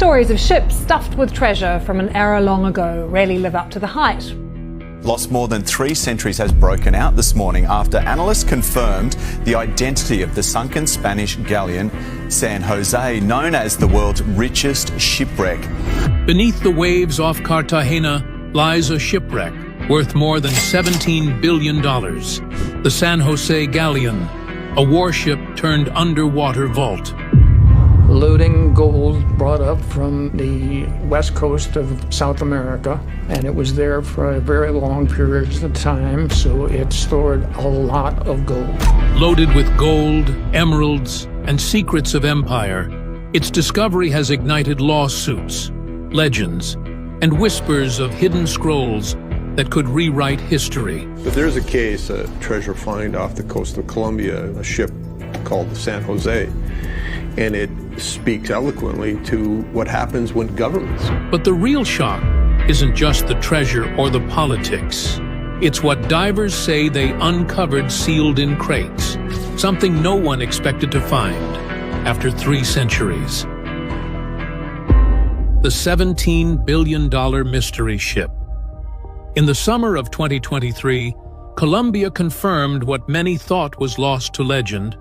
Stories of ships stuffed with treasure from an era long ago rarely live up to the hype. Lost more than 3 centuries has broken out this morning after analysts confirmed the identity of the sunken Spanish galleon San Jose, known as the world's richest shipwreck. Beneath the waves off Cartagena lies a shipwreck worth more than $17 billion. The San Jose galleon, a warship turned underwater vault. Loading gold brought up from the west coast of South America, and it was there for a very long period of time, so it stored a lot of gold. Loaded with gold, emeralds, and secrets of empire, its discovery has ignited lawsuits, legends, and whispers of hidden scrolls that could rewrite history. But there's a case, a treasure find off the coast of Colombia, a ship called the San Jose, and it speaks eloquently to what happens when governments. But the real shock isn't just the treasure or the politics. It's what divers say they uncovered sealed in crates, something no one expected to find after 3 centuries. The $17 billion mystery ship. In the summer of 2023, Colombia confirmed what many thought was lost to legend.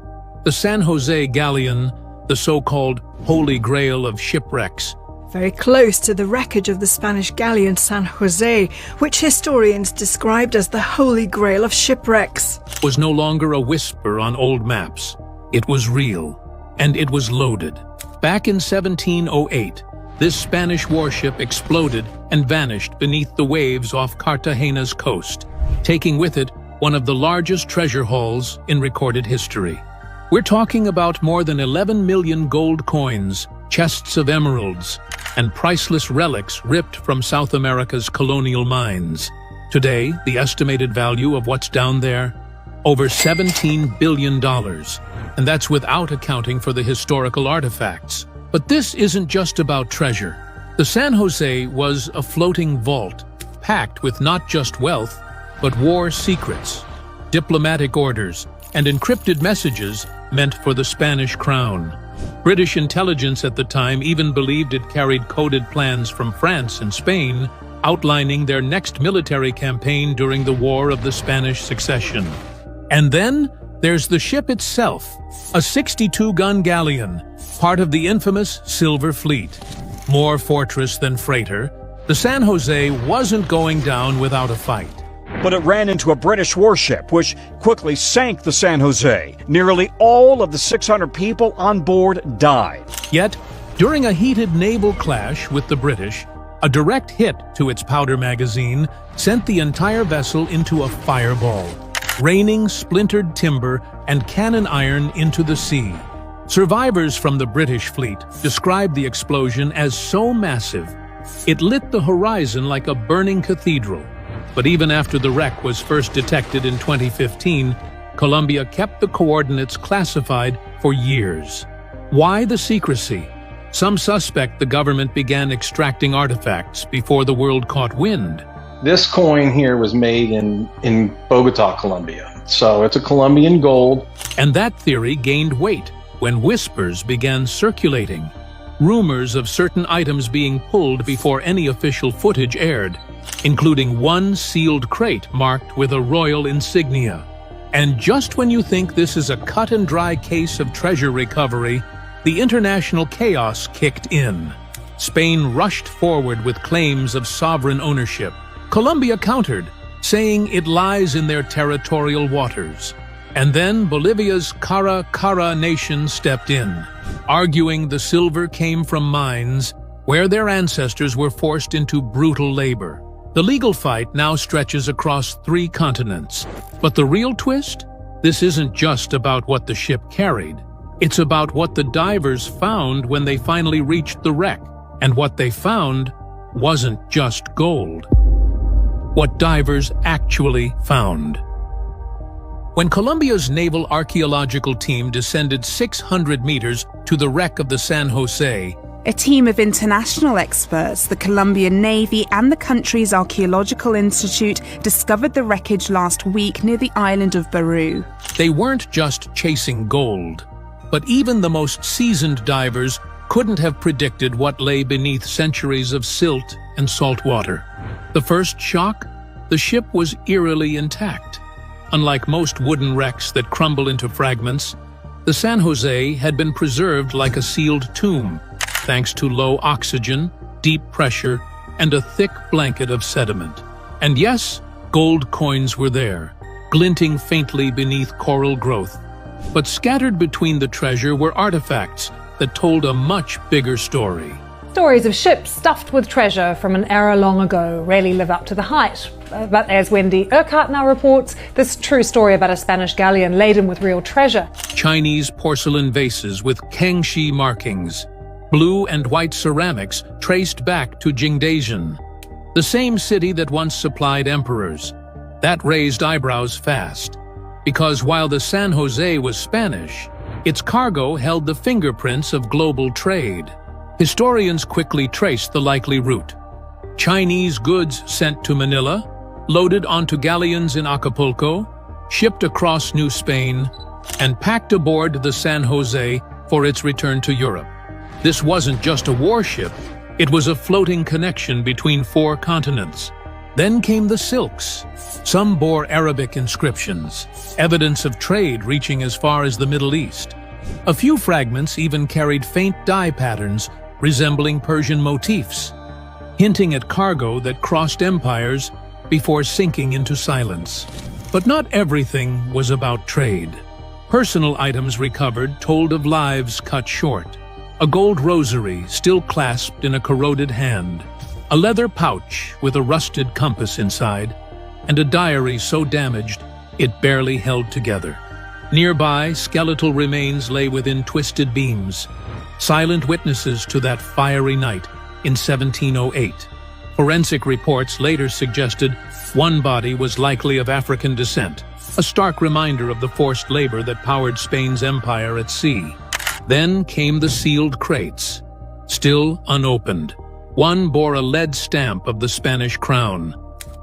The San Jose galleon, the so-called Holy Grail of shipwrecks. Very close to the wreckage of the Spanish galleon San Jose, which historians described as the Holy Grail of shipwrecks. Was no longer a whisper on old maps. It was real, and it was loaded. Back in 1708, this Spanish warship exploded and vanished beneath the waves off Cartagena's coast, taking with it one of the largest treasure hauls in recorded history. We're talking about more than 11 million gold coins, chests of emeralds, and priceless relics ripped from South America's colonial mines. Today, the estimated value of what's down there? Over $17 billion. And that's without accounting for the historical artifacts. But this isn't just about treasure. The San Jose was a floating vault, packed with not just wealth, but war secrets, diplomatic orders, and encrypted messages meant for the Spanish crown. British intelligence at the time even believed it carried coded plans from France and Spain, outlining their next military campaign during the War of the Spanish Succession. And then there's the ship itself, a 62-gun galleon, part of the infamous Silver Fleet. More fortress than freighter, the San Jose wasn't going down without a fight. But it ran into a British warship, which quickly sank the San Jose. Nearly all of the 600 people on board died. Yet, during a heated naval clash with the British, a direct hit to its powder magazine sent the entire vessel into a fireball, raining splintered timber and cannon iron into the sea. Survivors from the British fleet described the explosion as so massive, it lit the horizon like a burning cathedral. But even after the wreck was first detected in 2015, Colombia kept the coordinates classified for years. Why the secrecy? Some suspect the government began extracting artifacts before the world caught wind. This coin here was made in Bogota, Colombia. So it's a Colombian gold. And that theory gained weight when whispers began circulating. Rumors of certain items being pulled before any official footage aired, including one sealed crate marked with a royal insignia. And just when you think this is a cut-and-dry case of treasure recovery, the international chaos kicked in. Spain rushed forward with claims of sovereign ownership. Colombia countered, saying it lies in their territorial waters. And then Bolivia's Cara nation stepped in, arguing the silver came from mines where their ancestors were forced into brutal labor. The legal fight now stretches across 3 continents. But the real twist? This isn't just about what the ship carried. It's about what the divers found when they finally reached the wreck. And what they found wasn't just gold. What divers actually found. When Colombia's naval archaeological team descended 600 meters to the wreck of the San Jose, a team of international experts, the Colombian Navy and the country's Archaeological Institute discovered the wreckage last week near the island of Baru. They weren't just chasing gold, but even the most seasoned divers couldn't have predicted what lay beneath centuries of silt and salt water. The first shock? The ship was eerily intact. Unlike most wooden wrecks that crumble into fragments, the San Jose had been preserved like a sealed tomb, thanks to low oxygen, deep pressure, and a thick blanket of sediment. And yes, gold coins were there, glinting faintly beneath coral growth. But scattered between the treasure were artifacts that told a much bigger story. Stories of ships stuffed with treasure from an era long ago rarely live up to the hype. But as Wendy Urquhart now reports, this true story about a Spanish galleon laden with real treasure. Chinese porcelain vases with Kangxi markings, blue and white ceramics traced back to Jingdezhen, the same city that once supplied emperors. That raised eyebrows fast, because while the San Jose was Spanish, its cargo held the fingerprints of global trade. Historians quickly traced the likely route. Chinese goods sent to Manila, loaded onto galleons in Acapulco, shipped across New Spain, and packed aboard the San Jose for its return to Europe. This wasn't just a warship, it was a floating connection between 4 continents. Then came the silks. Some bore Arabic inscriptions, evidence of trade reaching as far as the Middle East. A few fragments even carried faint dye patterns resembling Persian motifs, hinting at cargo that crossed empires before sinking into silence. But not everything was about trade. Personal items recovered told of lives cut short. A gold rosary still clasped in a corroded hand, a leather pouch with a rusted compass inside, and a diary so damaged it barely held together. Nearby, skeletal remains lay within twisted beams, silent witnesses to that fiery night in 1708. Forensic reports later suggested one body was likely of African descent, a stark reminder of the forced labor that powered Spain's empire at sea. Then came the sealed crates, still unopened. One bore a lead stamp of the Spanish crown.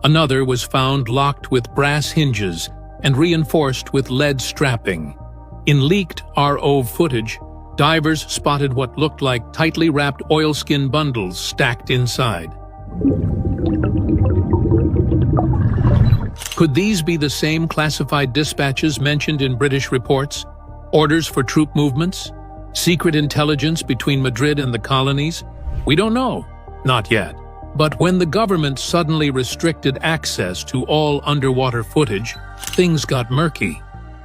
Another was found locked with brass hinges and reinforced with lead strapping. In leaked RO footage, divers spotted what looked like tightly wrapped oilskin bundles stacked inside. Could these be the same classified dispatches mentioned in British reports? Orders for troop movements? Secret intelligence between Madrid and the colonies? We don't know. Not yet. But when the government suddenly restricted access to all underwater footage, things got murky.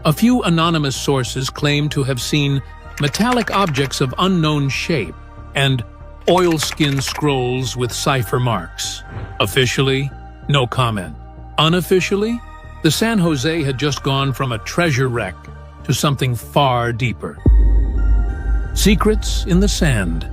A few anonymous sources claim to have seen metallic objects of unknown shape and oilskin scrolls with cipher marks. Officially, no comment. Unofficially, the San Jose had just gone from a treasure wreck to something far deeper. Secrets in the sand.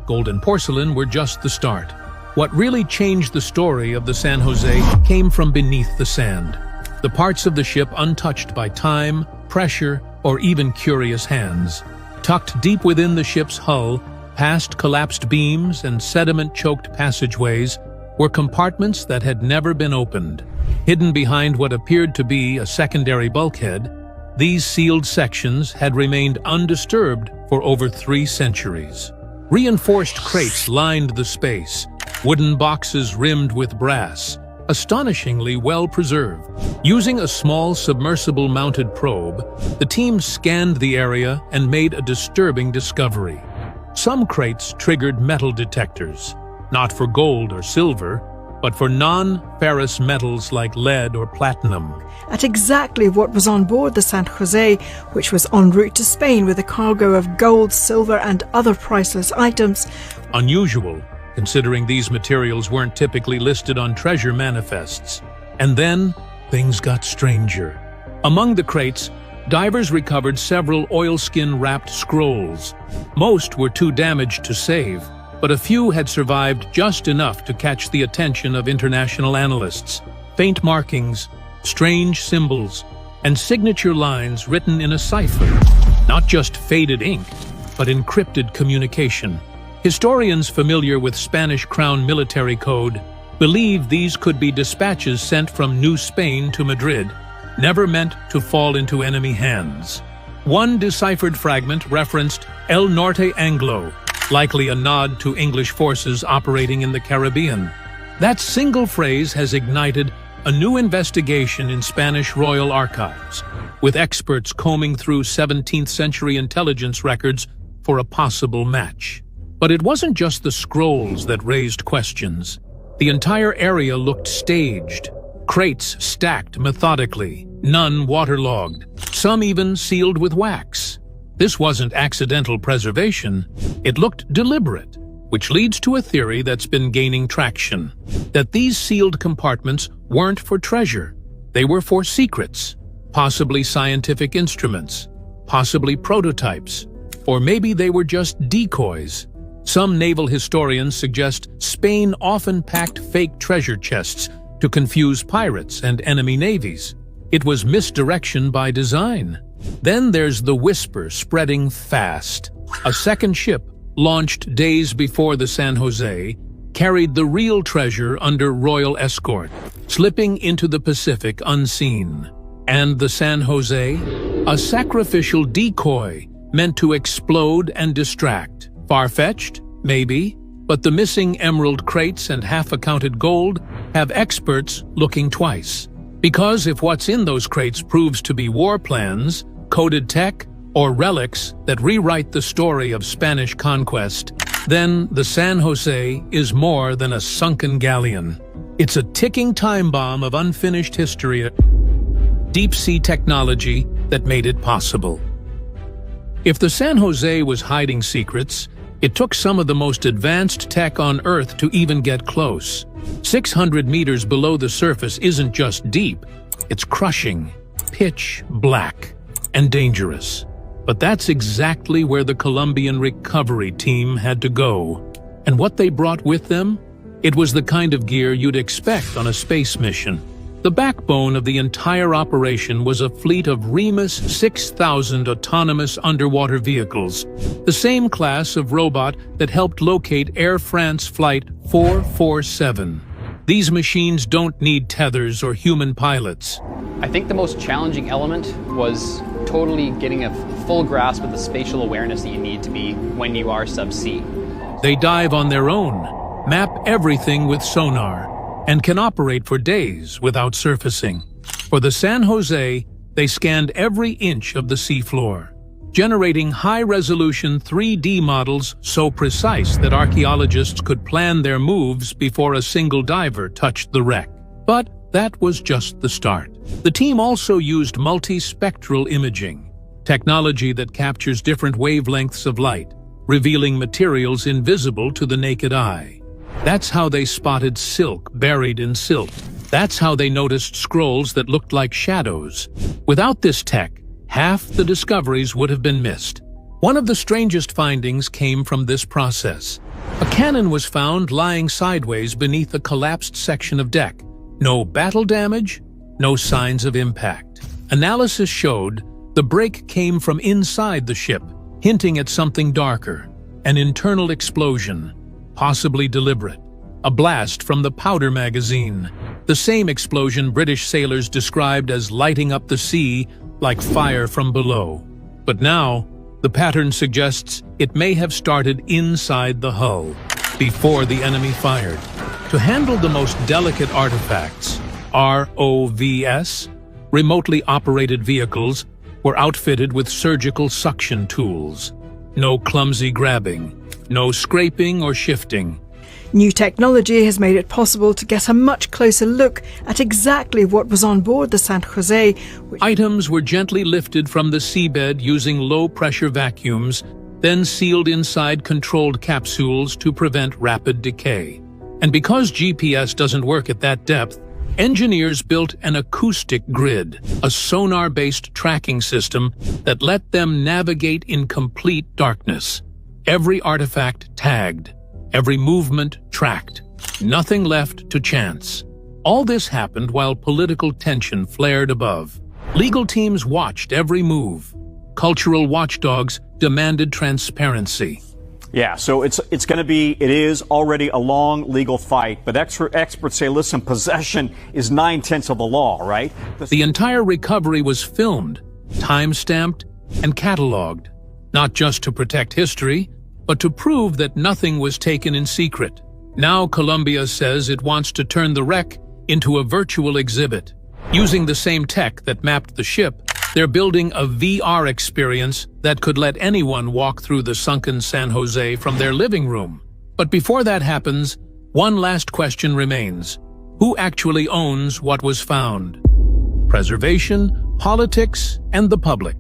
Gold and porcelain were just the start. What really changed the story of the San Jose came from beneath the sand. The parts of the ship untouched by time, pressure, or even curious hands. Tucked deep within the ship's hull, past collapsed beams and sediment-choked passageways, were compartments that had never been opened. Hidden behind what appeared to be a secondary bulkhead, these sealed sections had remained undisturbed for over 3 centuries. Reinforced crates lined the space, wooden boxes rimmed with brass, astonishingly well preserved. Using a small submersible-mounted probe, the team scanned the area and made a disturbing discovery. Some crates triggered metal detectors, not for gold or silver, but for non-ferrous metals like lead or platinum. At exactly what was on board the San Jose, which was en route to Spain with a cargo of gold, silver and other priceless items. Unusual, considering these materials weren't typically listed on treasure manifests. And then, things got stranger. Among the crates, divers recovered several oilskin-wrapped scrolls. Most were too damaged to save, but a few had survived just enough to catch the attention of international analysts. Faint markings, strange symbols, and signature lines written in a cipher. Not just faded ink, but encrypted communication. Historians familiar with Spanish Crown military code believe these could be dispatches sent from New Spain to Madrid, never meant to fall into enemy hands. One deciphered fragment referenced El Norte Anglo, likely a nod to English forces operating in the Caribbean. That single phrase has ignited a new investigation in Spanish royal archives, with experts combing through 17th century intelligence records for a possible match. But it wasn't just the scrolls that raised questions. The entire area looked staged, crates stacked methodically, none waterlogged, some even sealed with wax. This wasn't accidental preservation, it looked deliberate, which leads to a theory that's been gaining traction, that these sealed compartments weren't for treasure, they were for secrets, possibly scientific instruments, possibly prototypes, or maybe they were just decoys. Some naval historians suggest Spain often packed fake treasure chests to confuse pirates and enemy navies. It was misdirection by design. Then there's the whisper spreading fast. A second ship, launched days before the San Jose, carried the real treasure under royal escort, slipping into the Pacific unseen. And the San Jose? A sacrificial decoy meant to explode and distract. Far-fetched? Maybe. But the missing emerald crates and half-accounted gold have experts looking twice. Because if what's in those crates proves to be war plans, coded tech, or relics that rewrite the story of Spanish conquest, then the San Jose is more than a sunken galleon. It's a ticking time bomb of unfinished history, deep-sea technology that made it possible. If the San Jose was hiding secrets, it took some of the most advanced tech on Earth to even get close. 600 meters below the surface isn't just deep, it's crushing, pitch black, and dangerous. But that's exactly where the Colombian recovery team had to go. And what they brought with them? It was the kind of gear you'd expect on a space mission. The backbone of the entire operation was a fleet of Remus 6000 autonomous underwater vehicles, the same class of robot that helped locate Air France Flight 447. These machines don't need tethers or human pilots. I think the most challenging element was totally getting a full grasp of the spatial awareness that you need to be when you are subsea. They dive on their own, map everything with sonar, and can operate for days without surfacing. For the San Jose, they scanned every inch of the seafloor, generating high-resolution 3D models so precise that archaeologists could plan their moves before a single diver touched the wreck. But that was just the start. The team also used multispectral imaging, technology that captures different wavelengths of light, revealing materials invisible to the naked eye. That's how they spotted silk buried in silt. That's how they noticed scrolls that looked like shadows. Without this tech, half the discoveries would have been missed. One of the strangest findings came from this process. A cannon was found lying sideways beneath a collapsed section of deck. No battle damage, no signs of impact. Analysis showed the break came from inside the ship, hinting at something darker, an internal explosion. Possibly deliberate. A blast from the powder magazine. The same explosion British sailors described as lighting up the sea like fire from below. But now, the pattern suggests it may have started inside the hull, before the enemy fired. To handle the most delicate artifacts, ROVs, remotely operated vehicles, were outfitted with surgical suction tools. No clumsy grabbing. No scraping or shifting. New technology has made it possible to get a much closer look at exactly what was on board the San Jose. Items were gently lifted from the seabed using low-pressure vacuums, then sealed inside controlled capsules to prevent rapid decay. And because GPS doesn't work at that depth, engineers built an acoustic grid, a sonar-based tracking system that let them navigate in complete darkness. Every artifact tagged, every movement tracked, nothing left to chance. All this happened while political tension flared above. Legal teams watched every move. Cultural watchdogs demanded transparency. Yeah, so it is already a long legal fight, but experts say, listen, possession is 9/10 of the law, right? The entire recovery was filmed, time-stamped, and cataloged. not just to protect history, but to prove that nothing was taken in secret. Now Colombia says it wants to turn the wreck into a virtual exhibit. Using the same tech that mapped the ship, they're building a VR experience that could let anyone walk through the sunken San Jose from their living room. But before that happens, one last question remains. Who actually owns what was found? Preservation, politics, and the public.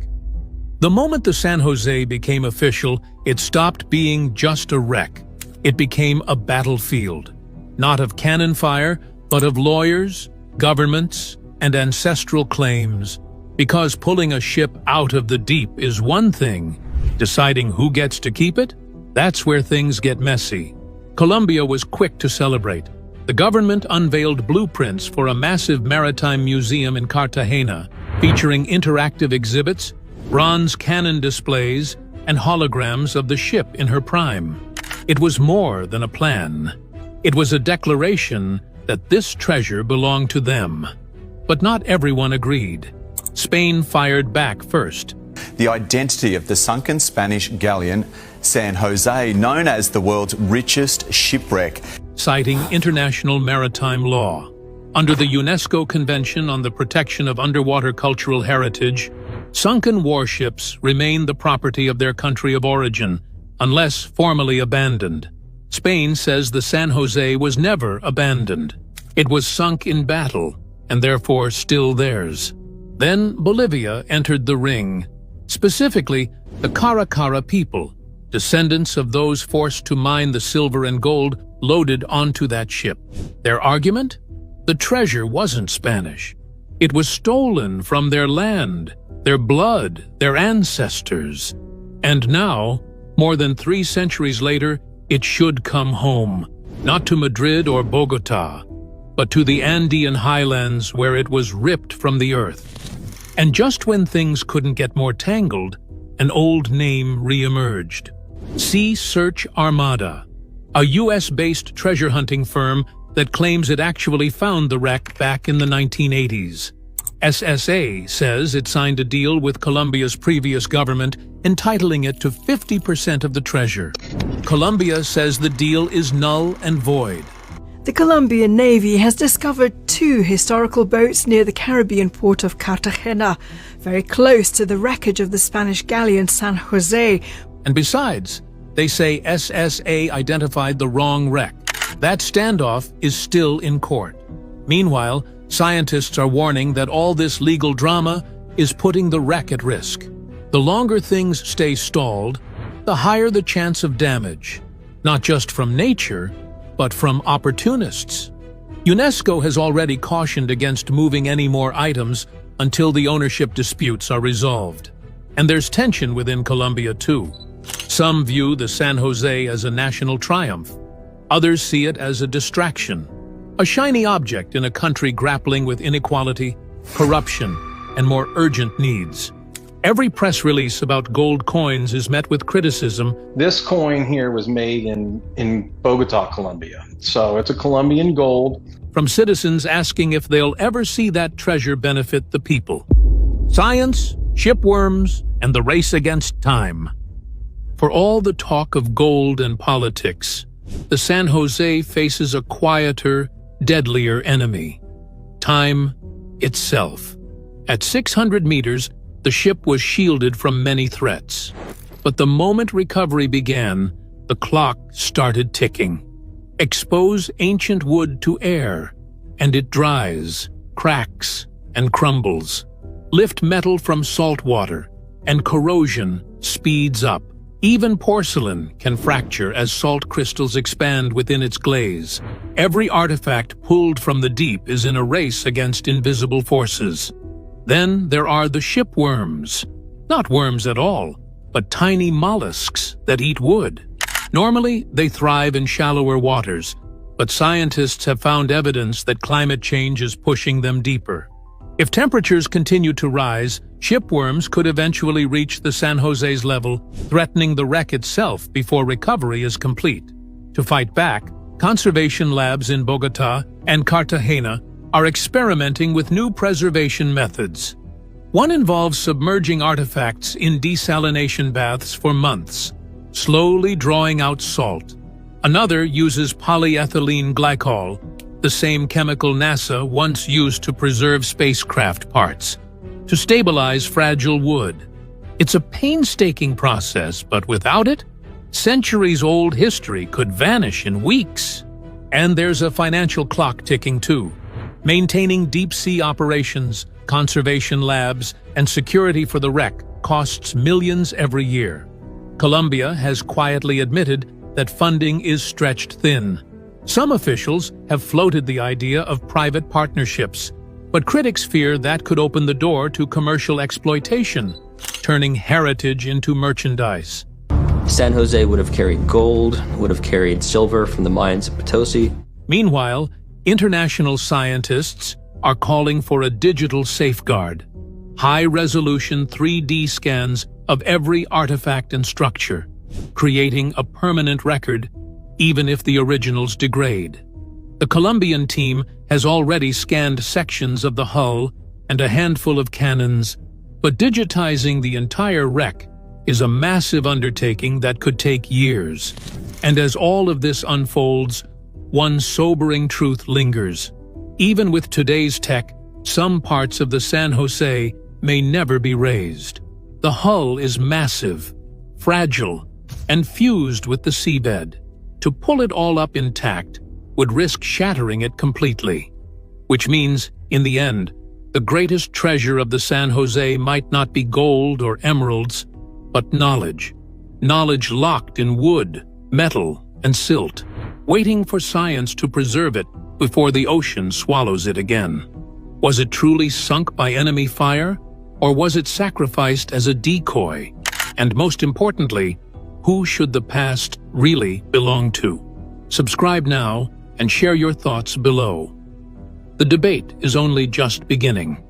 The moment the San Jose became official, it stopped being just a wreck. It became a battlefield, not of cannon fire, but of lawyers, governments, and ancestral claims. Because pulling a ship out of the deep is one thing, deciding who gets to keep it, that's where things get messy. Colombia was quick to celebrate. The government unveiled blueprints for a massive maritime museum in Cartagena, featuring interactive exhibits, bronze cannon displays, and holograms of the ship in her prime. It was more than a plan. It was a declaration that this treasure belonged to them. But not everyone agreed. Spain fired back first. The identity of the sunken Spanish galleon San Jose, known as the world's richest shipwreck, citing international maritime law. Under the UNESCO Convention on the Protection of Underwater Cultural Heritage, sunken warships remain the property of their country of origin, unless formally abandoned. Spain says the San Jose was never abandoned. It was sunk in battle, and therefore still theirs. Then Bolivia entered the ring, specifically the Caracara people, descendants of those forced to mine the silver and gold loaded onto that ship. Their argument? The treasure wasn't Spanish. It was stolen from their land, their blood, their ancestors. And now, more than 3 centuries later, it should come home, not to Madrid or Bogota, but to the Andean highlands where it was ripped from the earth. And just when things couldn't get more tangled, an old name re-emerged. Sea Search Armada, a US-based treasure hunting firm that claims it actually found the wreck back in the 1980s. SSA says it signed a deal with Colombia's previous government, entitling it to 50% of the treasure. Colombia says the deal is null and void. The Colombian Navy has discovered 2 historical boats near the Caribbean port of Cartagena, very close to the wreckage of the Spanish galleon San Jose. And besides, they say SSA identified the wrong wreck. That standoff is still in court. Meanwhile, scientists are warning that all this legal drama is putting the wreck at risk. The longer things stay stalled, the higher the chance of damage, not just from nature, but from opportunists. UNESCO has already cautioned against moving any more items until the ownership disputes are resolved. And there's tension within Colombia too. Some view the San Jose as a national triumph. Others see it as a distraction, a shiny object in a country grappling with inequality, corruption, and more urgent needs. Every press release about gold coins is met with criticism. This coin here was made in Bogota, Colombia. So it's a Colombian gold. From citizens asking if they'll ever see that treasure benefit the people. Science, shipworms, and the race against time. For all the talk of gold and politics, the San Jose faces a quieter, deadlier enemy. Time itself. At 600 meters, the ship was shielded from many threats. But the moment recovery began, the clock started ticking. Expose ancient wood to air, and it dries, cracks, and crumbles. Lift metal from salt water, and corrosion speeds up. Even porcelain can fracture as salt crystals expand within its glaze. Every artifact pulled from the deep is in a race against invisible forces. Then there are the shipworms. Not worms at all, but tiny mollusks that eat wood. Normally, they thrive in shallower waters, but scientists have found evidence that climate change is pushing them deeper. If temperatures continue to rise, shipworms could eventually reach the San Jose's level, threatening the wreck itself before recovery is complete. To fight back, conservation labs in Bogota and Cartagena are experimenting with new preservation methods. One involves submerging artifacts in desalination baths for months, slowly drawing out salt. Another uses polyethylene glycol, the same chemical NASA once used to preserve spacecraft parts, to stabilize fragile wood. It's a painstaking process, but without it, centuries-old history could vanish in weeks. And there's a financial clock ticking too. Maintaining deep-sea operations, conservation labs, and security for the wreck costs millions every year. Colombia has quietly admitted that funding is stretched thin. Some officials have floated the idea of private partnerships, but critics fear that could open the door to commercial exploitation, turning heritage into merchandise. San Jose would have carried gold, would have carried silver from the mines of Potosi. Meanwhile, international scientists are calling for a digital safeguard, high-resolution 3D scans of every artifact and structure, creating a permanent record even if the originals degrade. The Colombian team has already scanned sections of the hull and a handful of cannons, but digitizing the entire wreck is a massive undertaking that could take years. And as all of this unfolds, one sobering truth lingers. Even with today's tech, some parts of the San Jose may never be raised. The hull is massive, fragile, and fused with the seabed. To pull it all up intact would risk shattering it completely. Which means, in the end, the greatest treasure of the San Jose might not be gold or emeralds, but knowledge. Knowledge locked in wood, metal, and silt, waiting for science to preserve it before the ocean swallows it again. Was it truly sunk by enemy fire, or was it sacrificed as a decoy? And most importantly, who should the past really belong to? Subscribe now and share your thoughts below. The debate is only just beginning.